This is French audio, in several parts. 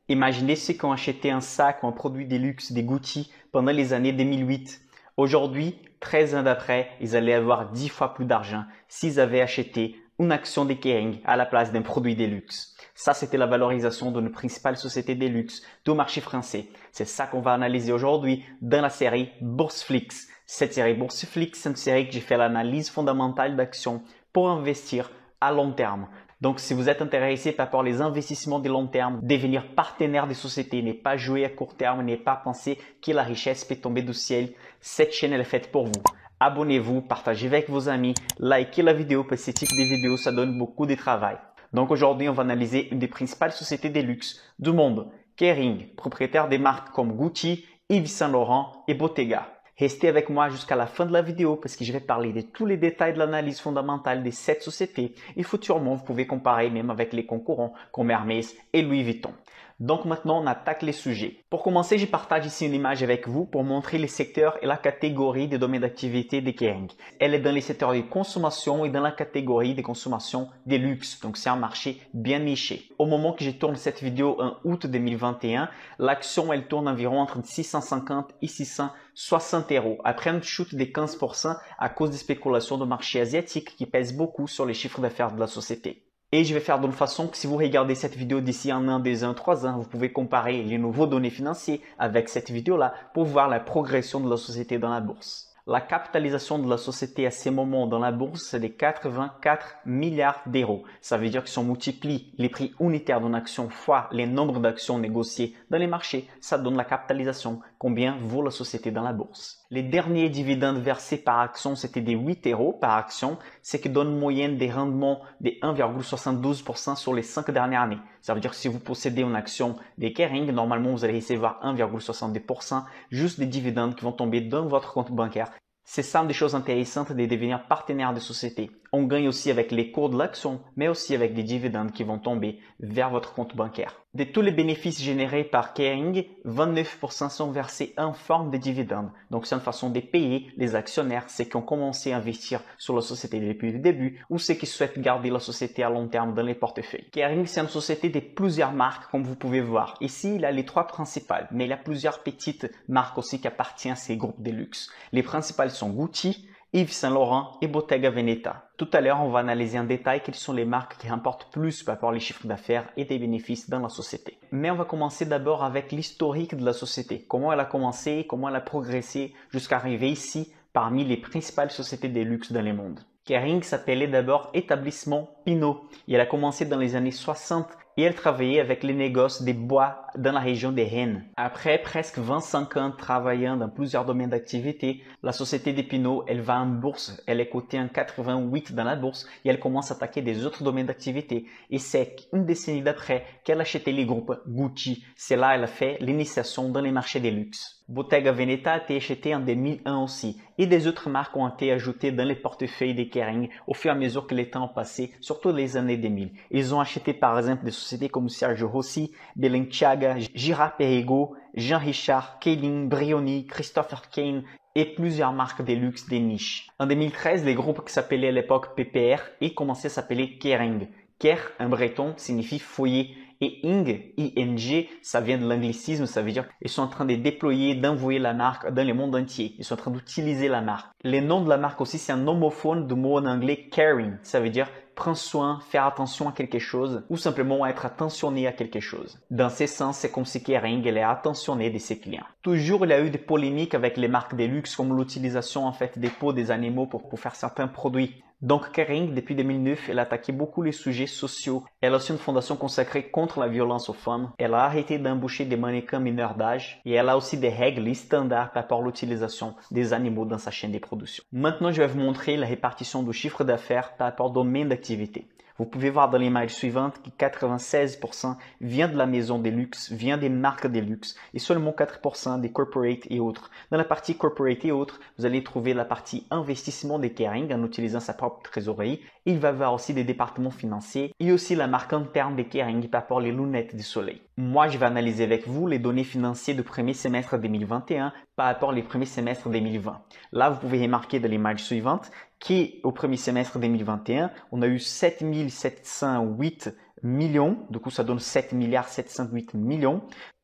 Imaginez ceux qui ont acheté un sac ou un produit de luxe des Gucci pendant les années 2008. Aujourd'hui, 13 ans d'après, ils allaient avoir 10 fois plus d'argent s'ils avaient acheté une action de Kering à la place d'un produit de luxe. Ça, c'était la valorisation de nos principales sociétés de luxe du marché français. C'est ça qu'on va analyser aujourd'hui dans la série Bourseflix. Cette série Bourseflix, c'est une série que j'ai fait l'analyse fondamentale d'actions pour investir à long terme. Donc, si vous êtes intéressé par les investissements de long terme, devenir partenaire des sociétés, ne pas jouer à court terme, ne pas penser que la richesse peut tomber du ciel, cette chaîne elle est faite pour vous. Abonnez-vous, partagez avec vos amis, likez la vidéo parce que ce type de vidéo, ça donne beaucoup de travail. Donc aujourd'hui, on va analyser une des principales sociétés de luxe du monde, Kering, propriétaire des marques comme Gucci, Yves Saint Laurent et Bottega. Restez avec moi jusqu'à la fin de la vidéo parce que je vais parler de tous les détails de l'analyse fondamentale de cette société et futurement vous pouvez comparer même avec les concurrents comme Hermès et Louis Vuitton. Donc maintenant on attaque les sujets. Pour commencer, je partage ici une image avec vous pour montrer les secteurs et la catégorie des domaines d'activité de Kering. Elle est dans les secteurs de consommation et dans la catégorie de consommation des luxe. Donc c'est un marché bien niché. Au moment que je tourne cette vidéo en août 2021, l'action elle tourne environ entre 650 et 660 euros après une chute de 15% à cause des spéculations de marché asiatique qui pèsent beaucoup sur les chiffres d'affaires de la société. Et je vais faire d'une façon que si vous regardez cette vidéo d'ici 1 an, 2 ans, 3 ans, vous pouvez comparer les nouveaux données financiers avec cette vidéo-là pour voir la progression de la société dans la bourse. La capitalisation de la société à ce moment dans la bourse, c'est de 84 milliards d'euros. Ça veut dire que si on multiplie les prix unitaires d'une action fois les nombres d'actions négociées dans les marchés, ça donne la capitalisation, combien vaut la société dans la bourse. Les derniers dividendes versés par action, c'était des 8 euros par action, ce qui donne une moyenne des rendements de 1,72% sur les 5 dernières années. Ça veut dire que si vous possédez une action de Kering, normalement vous allez recevoir 1,70% juste des dividendes qui vont tomber dans votre compte bancaire. C'est ça une des choses intéressantes de devenir partenaire de société. On gagne aussi avec les cours de l'action, mais aussi avec des dividendes qui vont tomber vers votre compte bancaire. De tous les bénéfices générés par Kering, 29% sont versés en forme de dividendes. Donc c'est une façon de payer les actionnaires, ceux qui ont commencé à investir sur la société depuis le début ou ceux qui souhaitent garder la société à long terme dans les portefeuilles. Kering, c'est une société de plusieurs marques comme vous pouvez voir. Ici, il y a les 3 principales, mais il y a plusieurs petites marques aussi qui appartiennent à ces groupes de luxe. Les principales sont Gucci, Yves Saint Laurent et Bottega Veneta. Tout à l'heure, on va analyser en détail quelles sont les marques qui rapportent plus par rapport aux chiffres d'affaires et des bénéfices dans la société. Mais on va commencer d'abord avec l'historique de la société. Comment elle a commencé, comment elle a progressé jusqu'à arriver ici parmi les principales sociétés de luxe dans le monde. Kering s'appelait d'abord Établissement Pinault et elle a commencé dans les années 60 et elle travaillait avec les négoces des bois dans la région des Rennes. Après presque 25 ans travaillant dans plusieurs domaines d'activité, la société des Pinault, elle va en bourse. Elle est cotée en 88 dans la bourse et elle commence à attaquer des autres domaines d'activité. Et c'est une décennie d'après qu'elle a acheté les groupes Gucci. C'est là qu'elle a fait l'initiation dans les marchés des luxe. Bottega Veneta a été acheté en 2001 aussi et des autres marques ont été ajoutées dans les portefeuilles de Kering au fur et à mesure que les temps ont passé, surtout les années 2000. Ils ont acheté par exemple des sociétés comme Sergio Rossi, Balenciaga, Girard-Perregaux, Jean Richard, Kering, Brioni, Christopher Kane et plusieurs marques de luxe des niches. En 2013, les groupes qui s'appelaient à l'époque PPR et commençaient à s'appeler Kering. Ker en breton signifie foyer. Et ING, ça vient de l'anglicisme, ça veut dire qu'ils sont en train de déployer, d'envoyer la marque dans le monde entier. Ils sont en train d'utiliser la marque. Le nom de la marque aussi, c'est un homophone du mot en anglais caring. Ça veut dire prendre soin, faire attention à quelque chose ou simplement être attentionné à quelque chose. Dans ce sens, c'est comme si Kering est attentionné de ses clients. Toujours, il y a eu des polémiques avec les marques de luxe comme l'utilisation en fait des peaux des animaux pour faire certains produits. Donc Kering, depuis 2009, elle a attaqué beaucoup les sujets sociaux. Elle a aussi une fondation consacrée contre la violence aux femmes. Elle a arrêté d'embaucher des mannequins mineurs d'âge. Et elle a aussi des règles et standards par rapport à l'utilisation des animaux dans sa chaîne de production. Maintenant, je vais vous montrer la répartition du chiffre d'affaires par rapport au domaine d'activité. Vous pouvez voir dans l'image suivante que 96% vient de la maison des luxe, vient des marques des luxe et seulement 4% des corporate et autres. Dans la partie corporate et autres, vous allez trouver la partie investissement des Kering en utilisant sa propre trésorerie. Il va y avoir aussi des départements financiers et aussi la marque interne des Kering par rapport aux lunettes du soleil. Moi, je vais analyser avec vous les données financières du premier semestre 2021 par rapport aux premiers semestres 2020. Là, vous pouvez remarquer dans l'image suivante qu'au premier semestre 2021, on a eu 7708 millions. Du coup, ça donne 7 milliards 708 millions.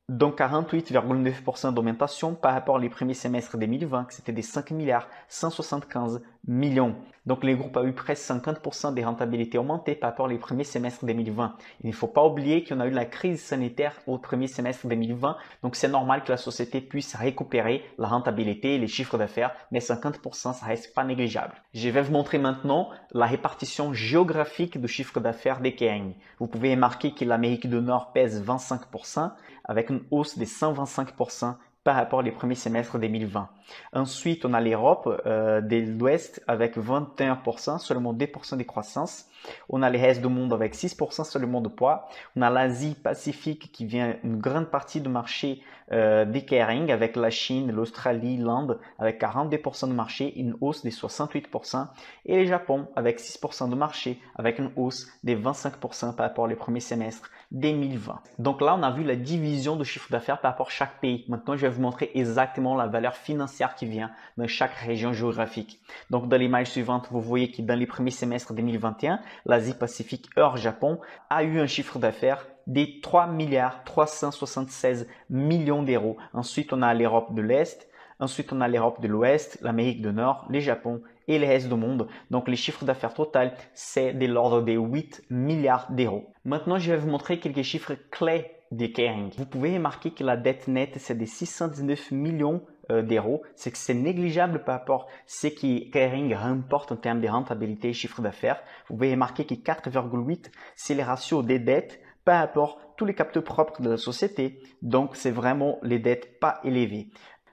Donc 48,9% d'augmentation par rapport aux premiers semestres 2020, que c'était des 5 milliards 175 millions. Donc les groupes ont eu presque 50% des rentabilités augmentées par rapport aux premiers semestres 2020. Il ne faut pas oublier qu'on a eu la crise sanitaire au premier semestre 2020, donc c'est normal que la société puisse récupérer la rentabilité et les chiffres d'affaires, mais 50% ça reste pas négligeable. Je vais vous montrer maintenant la répartition géographique du chiffre d'affaires des Kering. Vous pouvez remarquer que l'Amérique du Nord pèse 25%, avec une hausse de 125% par rapport aux premiers semestres 2020. Ensuite, on a l'Europe de l'Ouest avec 21%, seulement 2% de croissance. On a le reste du monde avec 6% seulement de poids. On a l'Asie Pacifique qui vient une grande partie du marché des Kering avec la Chine, l'Australie, l'Inde avec 42% de marché, une hausse de 68%. Et le Japon avec 6% de marché avec une hausse de 25% par rapport aux premiers semestres 2020. Donc là, on a vu la division de chiffre d'affaires par rapport à chaque pays. Maintenant, je vais vous montrer exactement la valeur financière qui vient dans chaque région géographique. Donc, dans l'image suivante, vous voyez que dans les premiers semestres 2021, l'Asie Pacifique hors Japon a eu un chiffre d'affaires des 3 milliards 376 millions d'euros. Ensuite, on a l'Europe de l'Est. Ensuite, on a l'Europe de l'Ouest, l'Amérique du Nord, le Japon et le reste du monde. Donc, les chiffres d'affaires total, c'est de l'ordre des 8 milliards d'euros. Maintenant, je vais vous montrer quelques chiffres clés des Kering. Vous pouvez remarquer que la dette nette, c'est de 619 millions d'euros. C'est que c'est négligeable par rapport à ce que Kering remporte en termes de rentabilité et chiffre d'affaires. Vous pouvez remarquer que 4,8, c'est le ratio des dettes par rapport à tous les capitaux propres de la société. Donc, c'est vraiment les dettes pas élevées.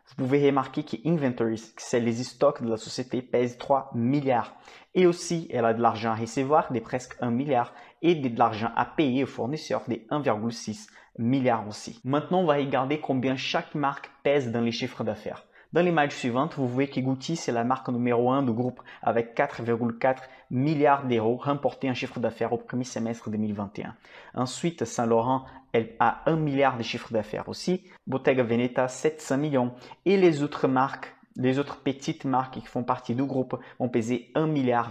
Vous pouvez remarquer que inventories, c'est les stocks de la société, pèsent 3 milliards. Et aussi, elle a de l'argent à recevoir de presque 1 milliard et de l'argent à payer aux fournisseurs de 1,6 milliard aussi. Maintenant, on va regarder combien chaque marque pèse dans les chiffres d'affaires. Dans l'image suivante, vous voyez que Gucci, c'est la marque numéro 1 du groupe avec 4,4 milliards d'euros remportés en chiffre d'affaires au premier semestre 2021. Ensuite, Saint Laurent, elle a 1 milliard de chiffre d'affaires aussi. Bottega Veneta, 700 millions. Et les autres marques, les autres petites marques qui font partie du groupe vont peser 1,4 milliard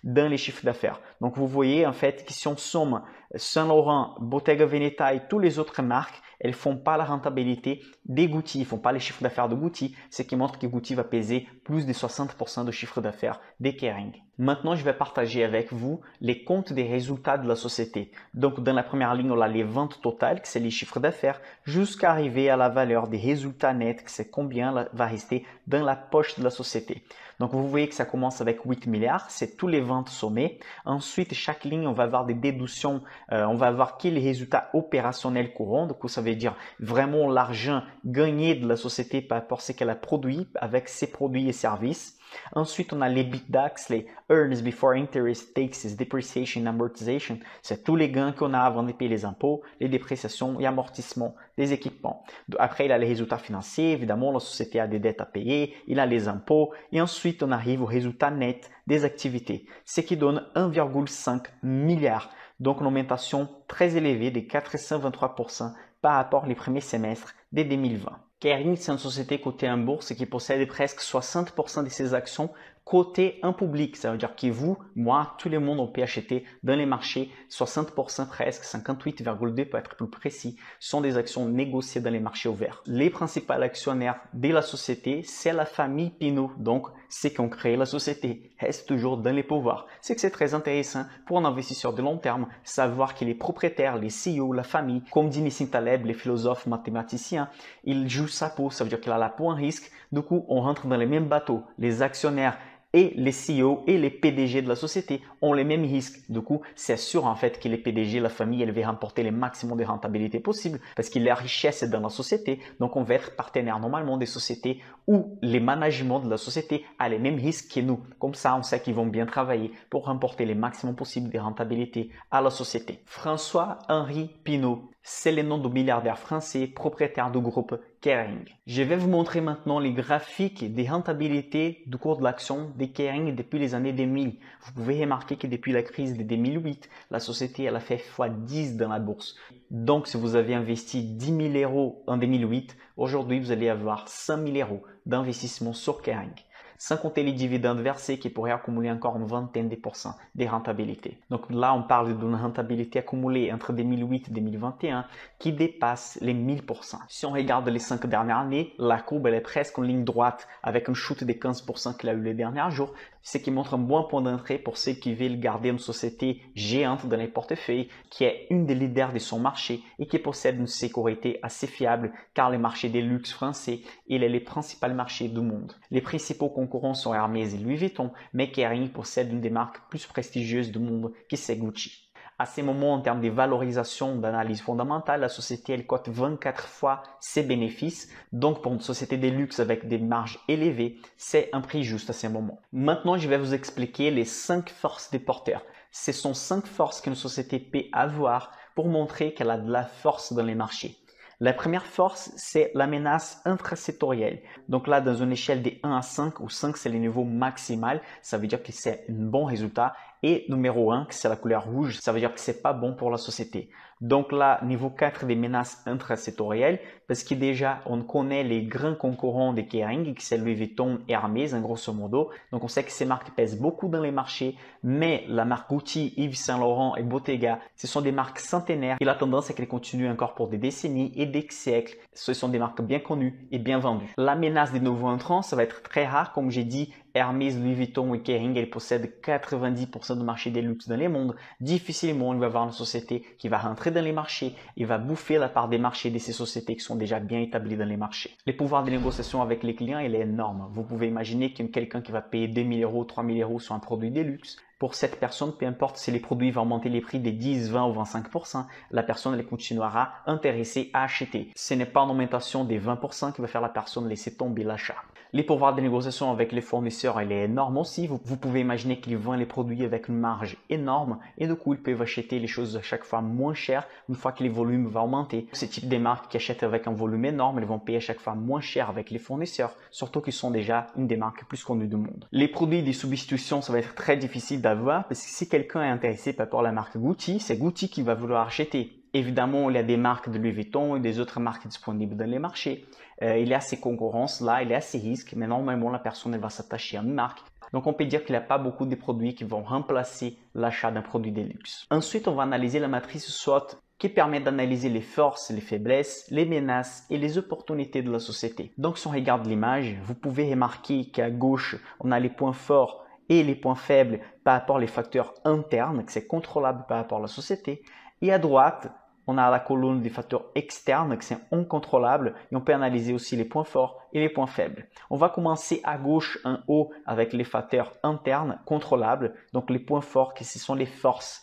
dans les chiffres d'affaires. Donc, vous voyez en fait que si on somme Saint Laurent, Bottega Veneta et toutes les autres marques, elles ne font pas la rentabilité des Gucci, ils ne font pas les chiffres d'affaires de Gucci, ce qui montre que Gucci va peser plus de 60% de chiffre d'affaires des Kering. Maintenant, je vais partager avec vous les comptes des résultats de la société. Donc, dans la première ligne, on a les ventes totales, que c'est les chiffres d'affaires, jusqu'à arriver à la valeur des résultats nets, que c'est combien va rester dans la poche de la société. Donc, vous voyez que ça commence avec 8 milliards, c'est tous les ventes sommées. Ensuite, chaque ligne, on va avoir des déductions, on va avoir quels résultats opérationnels courants. Du coup, ça veut dire vraiment l'argent gagné de la société par rapport à ce qu'elle a produit avec ses produits et services. Ensuite, on a les l'EBITDA, les Earnings Before Interest, Taxes, Depreciation, Amortization. C'est tous les gains qu'on a avant de payer les impôts, les dépréciations et amortissements des équipements. Après, il a les résultats financiers. Évidemment, la société a des dettes à payer. Il a les impôts. Et ensuite, on arrive au résultat net des activités, ce qui donne 1,5 milliard. Donc, une augmentation très élevée de 423% par rapport aux premiers semestres de 2020. Kering, c'est une société cotée en bourse qui possède presque 60% de ses actions cotées en public. Ça veut dire que vous, moi, tout le monde, on peut acheter dans les marchés. 60% presque, 58,2% pour être plus précis, sont des actions négociées dans les marchés ouverts. Les principaux actionnaires de la société, c'est la famille Pinault. Donc, ceux qui ont créé la société restent toujours dans les pouvoirs. C'est que c'est très intéressant pour un investisseur de long terme, savoir que les propriétaires, les CEO, la famille, comme dit Nassim Taleb, les philosophes mathématiciens, ils jouent sa peau. Ça veut dire qu'il a la peau en risque. Du coup, on rentre dans les mêmes bateaux. Les actionnaires et les CEO et les PDG de la société ont les mêmes risques. Du coup, c'est sûr en fait que les PDG, la famille, elle va remporter le maximum de rentabilité possible parce que la richesse est dans la société. Donc, on va être partenaire normalement des sociétés où les managements de la société a les mêmes risques que nous. Comme ça, on sait qu'ils vont bien travailler pour remporter le maximum possible de rentabilité à la société. François-Henri Pinault, c'est le nom du milliardaire français propriétaire du groupe Kering. Je vais vous montrer maintenant les graphiques des rentabilités du cours de l'action de Kering depuis les années 2000. Vous pouvez remarquer que depuis la crise de 2008, la société elle a fait x10 dans la bourse. Donc, si vous avez investi 10 000 euros en 2008, aujourd'hui, vous allez avoir 5 000 euros d'investissement sur Kering. sans compter les dividendes versés qui pourraient accumuler encore une vingtaine de pourcents de rentabilité. Donc là, on parle d'une rentabilité accumulée entre 2008 et 2021 qui dépasse les 1000%. Si on regarde les 5 dernières années, la courbe elle est presque en ligne droite avec une chute de 15% qu'il a eu les derniers jours, ce qui montre un bon point d'entrée pour ceux qui veulent garder une société géante dans les portefeuilles, qui est une des leaders de son marché et qui possède une sécurité assez fiable car le marché des luxe français il est le principal marché du monde. Les principaux concurrents sont Hermès et Louis Vuitton, mais Kering possède une des marques plus prestigieuses du monde qui c'est Gucci. À ces moments, en termes de valorisation d'analyse fondamentale, la société elle cote 24 fois ses bénéfices. Donc, pour une société de luxe avec des marges élevées, c'est un prix juste à ces moments. Maintenant, je vais vous expliquer les 5 forces des porteurs. Ce sont 5 forces qu'une société peut avoir pour montrer qu'elle a de la force dans les marchés. La première force, c'est la menace intrasectorielle. Donc là, dans une échelle de 1 à 5, où 5 c'est le niveau maximal, ça veut dire que c'est un bon résultat. Et numéro 1, c'est la couleur rouge, ça veut dire que c'est pas bon pour la société. Donc là, niveau 4 des menaces intrasectorielles, parce que déjà, on connaît les grands concurrents de Kering, qui c'est Louis Vuitton et Hermès, en grosso modo. Donc on sait que ces marques pèsent beaucoup dans les marchés, mais la marque Gucci, Yves Saint Laurent et Bottega, ce sont des marques centenaires et la tendance est qu'elles continuent encore pour des décennies et des siècles. Ce sont des marques bien connues et bien vendues. La menace des nouveaux entrants, ça va être très rare, comme j'ai dit. Hermès, Louis Vuitton et Kering, elles possèdent 90% du marché des luxe dans les mondes. Difficilement, il va y avoir une société qui va rentrer dans les marchés et va bouffer la part des marchés de ces sociétés qui sont déjà bien établies dans les marchés. Le pouvoir de négociation avec les clients, il est énorme. Vous pouvez imaginer qu'il y a quelqu'un qui va payer 2 000 euros, 3 000 euros sur un produit de luxe. Pour cette personne, peu importe si les produits vont augmenter les prix de 10, 20 ou 25%, la personne elle continuera intéressée à acheter. Ce n'est pas une augmentation des 20% qui va faire la personne laisser tomber l'achat. Les pouvoirs de négociation avec les fournisseurs, il est énorme aussi. Vous pouvez imaginer qu'ils vendent les produits avec une marge énorme et du coup, ils peuvent acheter les choses à chaque fois moins cher une fois que les volumes vont augmenter. Ce type de marques qui achètent avec un volume énorme, elles vont payer à chaque fois moins cher avec les fournisseurs, surtout qu'ils sont déjà une des marques plus connues du monde. Les produits de substitution, ça va être très difficile d'avoir parce que si quelqu'un est intéressé par rapport à la marque Gucci, c'est Gucci qui va vouloir acheter. Évidemment, il y a des marques de Louis Vuitton et des autres marques disponibles dans les marchés. Il y a ces concurrences-là, il y a ces risques, mais normalement, la personne elle va s'attacher à une marque. Donc, on peut dire qu'il n'y a pas beaucoup de produits qui vont remplacer l'achat d'un produit de luxe. Ensuite, on va analyser la matrice SWOT qui permet d'analyser les forces, les faiblesses, les menaces et les opportunités de la société. Donc, si on regarde l'image, vous pouvez remarquer qu'à gauche, on a les points forts et les points faibles par rapport aux facteurs internes, que c'est contrôlable par rapport à la société. Et à droite, on a la colonne des facteurs externes qui sont incontrôlables et on peut analyser aussi les points forts et les points faibles. On va commencer à gauche en haut avec les facteurs internes contrôlables, donc les points forts qui ce sont les forces.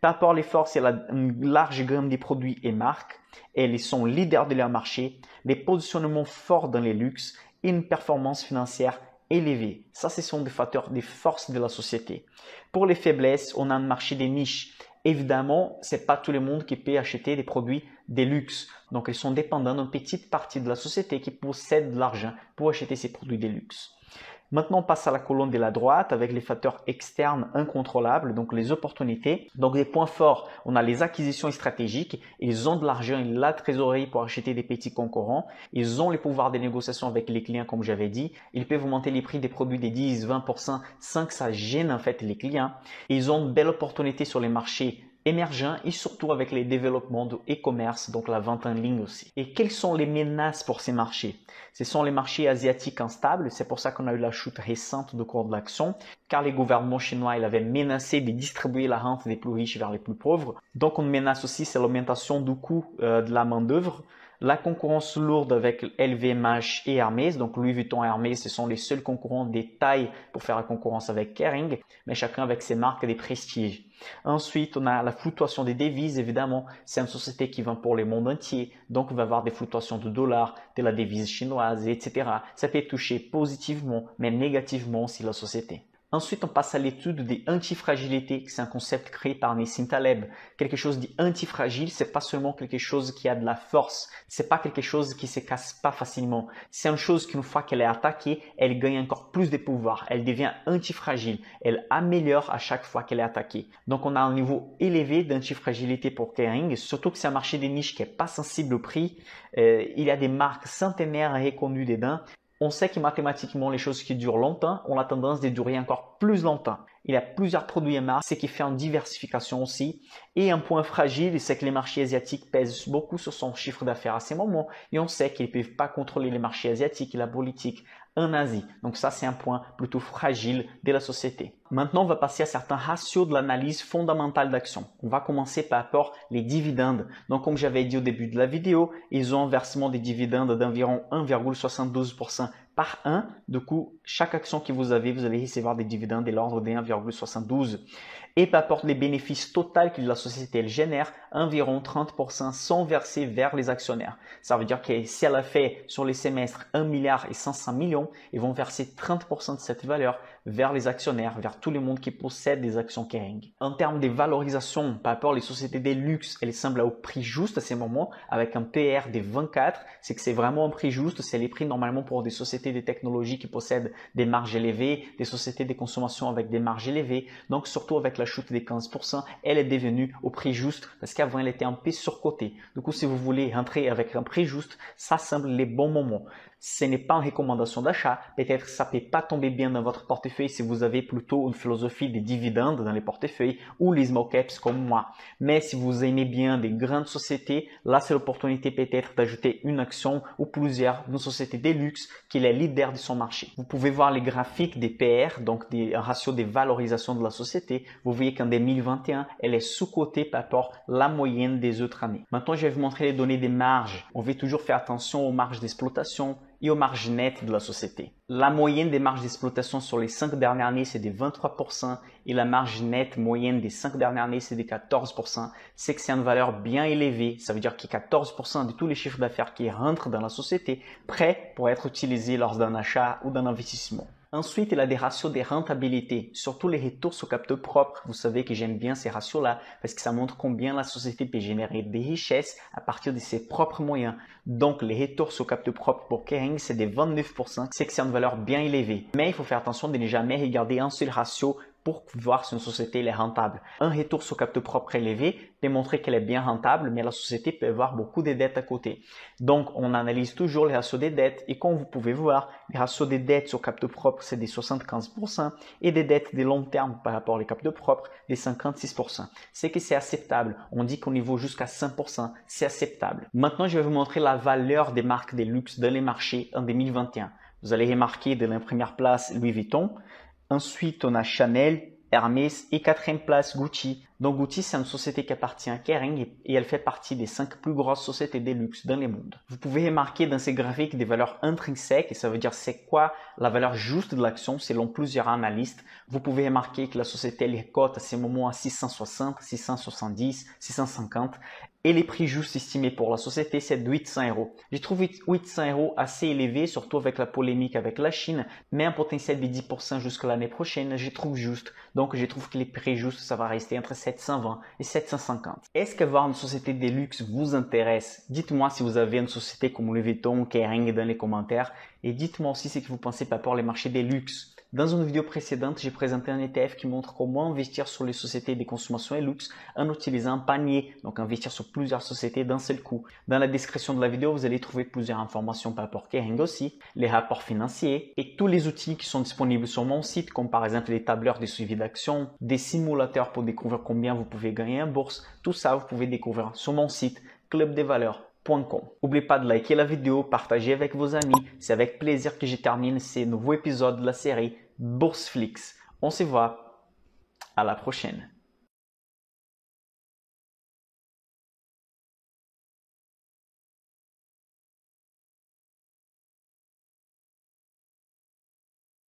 Par rapport aux forces, il y a une large gamme de produits et marques et ils sont leaders de leur marché, les positionnements forts dans les luxes et une performance financière élevée. Ça, ce sont des facteurs des forces de la société. Pour les faiblesses, on a un marché des niches. Évidemment, ce n'est pas tout le monde qui peut acheter des produits de luxe. Donc, ils sont dépendants d'une petite partie de la société qui possède de l'argent pour acheter ces produits de luxe. Maintenant, on passe à la colonne de la droite avec les facteurs externes incontrôlables, donc les opportunités. Donc, des points forts, on a les acquisitions stratégiques. Ils ont de l'argent et la trésorerie pour acheter des petits concurrents. Ils ont les pouvoirs de négociation avec les clients, comme j'avais dit. Ils peuvent augmenter les prix des produits de 10, 20% sans que ça gêne en fait les clients. Ils ont de belles opportunités sur les marchés émergents et surtout avec les développements de e-commerce, donc la vente en ligne aussi. Et quelles sont les menaces pour ces marchés? Ce sont les marchés asiatiques instables, c'est pour ça qu'on a eu la chute récente du cours de l'action, car les gouvernements chinois ils avaient menacé de distribuer la rente des plus riches vers les plus pauvres. Donc une menace aussi, c'est l'augmentation du coût de la main-d'œuvre. La concurrence lourde avec LVMH et Hermès, donc Louis Vuitton et Hermès, ce sont les seuls concurrents des tailles pour faire la concurrence avec Kering, mais chacun avec ses marques et des prestiges. Ensuite, on a la fluctuation des devises, évidemment, c'est une société qui vend pour le monde entier, donc il va y avoir des fluctuations de dollars, de la devise chinoise, etc. Ça peut toucher positivement, mais négativement aussi la société. Ensuite, on passe à l'étude des antifragilités, c'est un concept créé par Nassim Taleb. Quelque chose d'antifragile, c'est pas seulement quelque chose qui a de la force, c'est pas quelque chose qui se casse pas facilement. C'est une chose qu'une fois qu'elle est attaquée, elle gagne encore plus de pouvoir, elle devient antifragile, elle améliore à chaque fois qu'elle est attaquée. Donc, on a un niveau élevé d'antifragilité pour Kering, surtout que c'est un marché des niches qui est pas sensible au prix. Il y a des marques centenaires reconnues dedans. On sait que mathématiquement, les choses qui durent longtemps ont la tendance de durer encore plus longtemps. Il y a plusieurs produits en marche, ce qui fait une diversification aussi. Et un point fragile, c'est que les marchés asiatiques pèsent beaucoup sur son chiffre d'affaires à ces moments. Et on sait qu'ils ne peuvent pas contrôler les marchés asiatiques et la politique en Asie. Donc ça, c'est un point plutôt fragile de la société. Maintenant, on va passer à certains ratios de l'analyse fondamentale d'action. On va commencer par rapport les dividendes. Donc, comme j'avais dit au début de la vidéo, ils ont un versement des dividendes d'environ 1,72% par an. Du coup, chaque action que vous avez, vous allez recevoir des dividendes de l'ordre de 1,72. Et par rapport les bénéfices totaux que la société elle génère, environ 30% sont versés vers les actionnaires. Ça veut dire que si elle a fait sur les semestres 1 milliard et 500 millions, ils vont verser 30% de cette valeur vers les actionnaires, vers tout le monde qui possède des actions Kering. En termes de valorisation, par rapport aux sociétés de luxe, elles semblent au prix juste à ces moments, avec un PR de 24. C'est que c'est vraiment un prix juste. C'est les prix normalement pour des sociétés de technologie qui possèdent des marges élevées, des sociétés de consommation avec des marges élevées. Donc surtout avec la chute des 15%, elle est devenue au prix juste parce qu'avant elle était un peu surcotée. Du coup, si vous voulez rentrer avec un prix juste, ça semble les bons moments. Ce n'est pas une recommandation d'achat. Peut-être que ça ne peut pas tomber bien dans votre portefeuille si vous avez plutôt une philosophie des dividendes dans les portefeuilles ou les small caps comme moi. Mais si vous aimez bien des grandes sociétés, là c'est l'opportunité peut-être d'ajouter une action ou plusieurs d'une société de luxe qui est leader de son marché. Vous pouvez voir les graphiques des PR, donc des ratios de valorisation de la société. Vous voyez qu'en 2021, elle est sous-cotée par rapport à la moyenne des autres années. Maintenant, je vais vous montrer les données des marges. On veut toujours faire attention aux marges d'exploitation et aux marges nettes de la société. La moyenne des marges d'exploitation sur les 5 dernières années, c'est de 23% et la marge nette moyenne des 5 dernières années, c'est de 14%. C'est que c'est une valeur bien élevée. Ça veut dire qu'il y a 14% de tous les chiffres d'affaires qui rentrent dans la société prêts pour être utilisés lors d'un achat ou d'un investissement. Ensuite, il a des ratios de rentabilité, surtout les retours sur capital propre. Vous savez que j'aime bien ces ratios-là parce que ça montre combien la société peut générer des richesses à partir de ses propres moyens. Donc, les retours sur capital propre pour Kering, c'est de 29%, c'est que c'est une valeur bien élevée. Mais il faut faire attention de ne jamais regarder un seul ratio pour voir si une société est rentable. Un retour sur capital propre élevé peut montrer qu'elle est bien rentable, mais la société peut avoir beaucoup de dettes à côté. Donc, on analyse toujours les ratios des dettes et comme vous pouvez voir, les ratios des dettes sur capital propre, c'est des 75% et des dettes de long terme par rapport aux capital propre, des 56%. C'est que c'est acceptable. On dit qu'au niveau jusqu'à 100%, c'est acceptable. Maintenant, je vais vous montrer la valeur des marques de luxe dans les marchés en 2021. Vous allez remarquer de la première place Louis Vuitton. Ensuite, on a Chanel, Hermès et quatrième place Gucci. Donc Gucci, c'est une société qui appartient à Kering et elle fait partie des 5 plus grosses sociétés de luxe dans le monde. Vous pouvez remarquer dans ces graphiques des valeurs intrinsèques et ça veut dire c'est quoi la valeur juste de l'action selon plusieurs analystes. Vous pouvez remarquer que la société elle cote à ces moments à 660, 670, 650 et les prix justes estimés pour la société c'est de 800 €. Je trouve 800 € assez élevé, surtout avec la polémique avec la Chine, mais un potentiel de 10% jusqu'à l'année prochaine, je trouve juste. Donc je trouve que les prix justes ça va rester entre 720 et 750. Est-ce qu'avoir une société de luxe vous intéresse? Dites-moi si vous avez une société comme Louis Vuitton, Kering dans les commentaires et dites-moi aussi ce que vous pensez par rapport aux marchés des luxe. Dans une vidéo précédente, j'ai présenté un ETF qui montre comment investir sur les sociétés de consommation et luxe en utilisant un panier, donc investir sur plusieurs sociétés d'un seul coup. Dans la description de la vidéo, vous allez trouver plusieurs informations par rapport à Kering aussi, les rapports financiers et tous les outils qui sont disponibles sur mon site, comme par exemple les tableurs de suivi d'actions, des simulateurs pour découvrir combien vous pouvez gagner en bourse. Tout ça, vous pouvez découvrir sur mon site clubdevaleurs.com. N'oubliez pas de liker la vidéo, partager avec vos amis. C'est avec plaisir que je termine ces nouveaux épisodes de la série Bourseflix. On se voit à la prochaine.